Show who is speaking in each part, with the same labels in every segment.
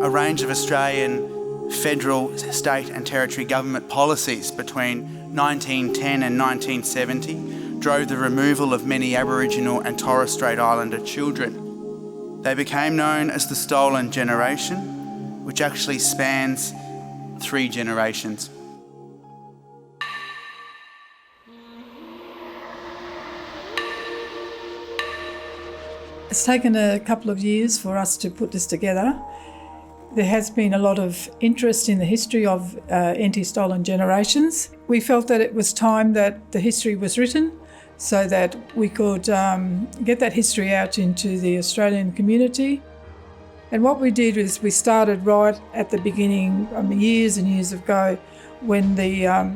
Speaker 1: a range of Australian federal, state and territory government policies between 1910 and 1970 drove the removal of many Aboriginal and Torres Strait Islander children. They became known as the Stolen Generation, which actually spans 3 generations.
Speaker 2: It's taken a couple of years for us to put this together. There has been a lot of interest in the history of anti-stolen generations. We felt that it was time that the history was written so that we could get that history out into the Australian community. And what we did is we started right at the beginning, years and years ago, when the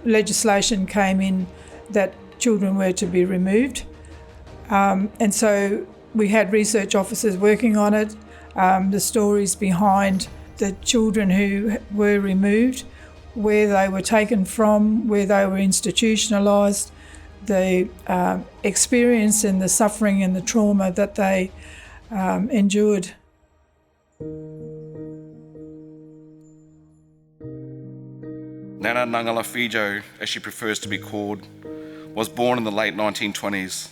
Speaker 2: legislation came in that children were to be removed. And so we had research officers working on it, the stories behind the children who were removed, where they were taken from, where they were institutionalised, the experience and the suffering and the trauma that they endured.
Speaker 3: Nana Ngangala Fijo, as she prefers to be called, was born in the late 1920s.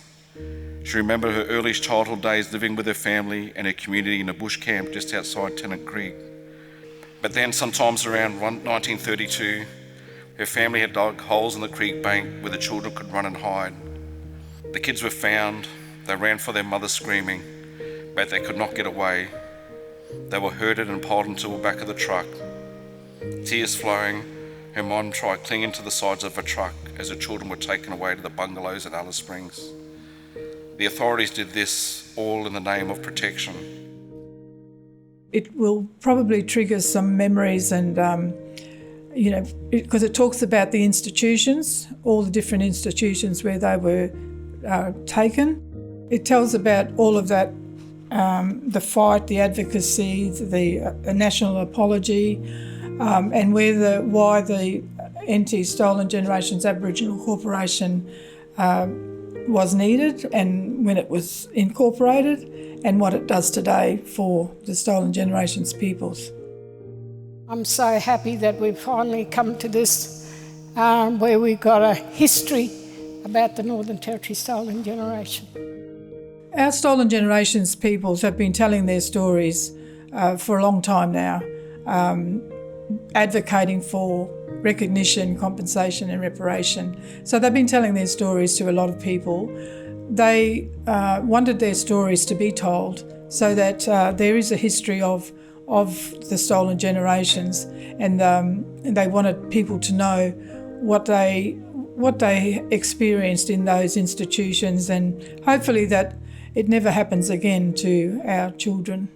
Speaker 3: She remembered her earliest childhood days living with her family and her community in a bush camp just outside Tennant Creek. But then sometimes around 1932, her family had dug holes in the creek bank where the children could run and hide. The kids were found, they ran for their mother screaming, but they could not get away. They were herded and piled into the back of the truck. Tears flowing, her mom tried clinging to the sides of her truck as her children were taken away to the bungalows at Alice Springs. The authorities did this all in the name of protection.
Speaker 2: It will probably trigger some memories and, because it talks about the institutions, all the different institutions where they were taken. It tells about all of that, the fight, the advocacy, the national apology, and why the Anti-Stolen Generations Aboriginal Corporation was needed and when it was incorporated and what it does today for the Stolen Generations peoples.
Speaker 4: I'm so happy that we've finally come to this where we've got a history about the Northern Territory Stolen Generation.
Speaker 2: Our Stolen Generations peoples have been telling their stories for a long time now, advocating for recognition, compensation and reparation. So they've been telling their stories to a lot of people. They wanted their stories to be told so that there is a history of the stolen generations, and they wanted people to know what they experienced in those institutions, and hopefully that it never happens again to our children.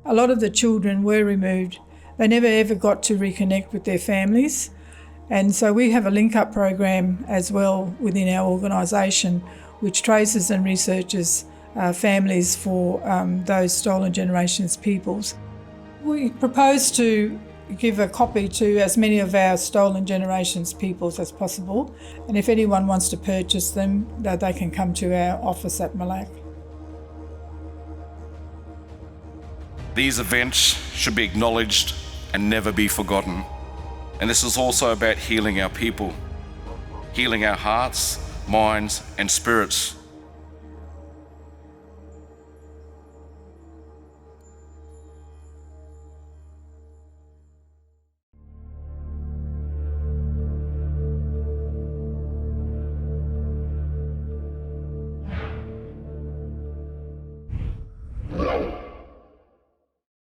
Speaker 2: A lot of the children were removed. They never ever got to reconnect with their families. And so we have a link-up program as well within our organisation which traces and researches families for those Stolen Generations peoples. We propose to give a copy to as many of our Stolen Generations peoples as possible, and if anyone wants to purchase them, they can come to our office at Malak.
Speaker 3: These events should be acknowledged and never be forgotten. And this is also about healing our people, healing our hearts, minds and spirits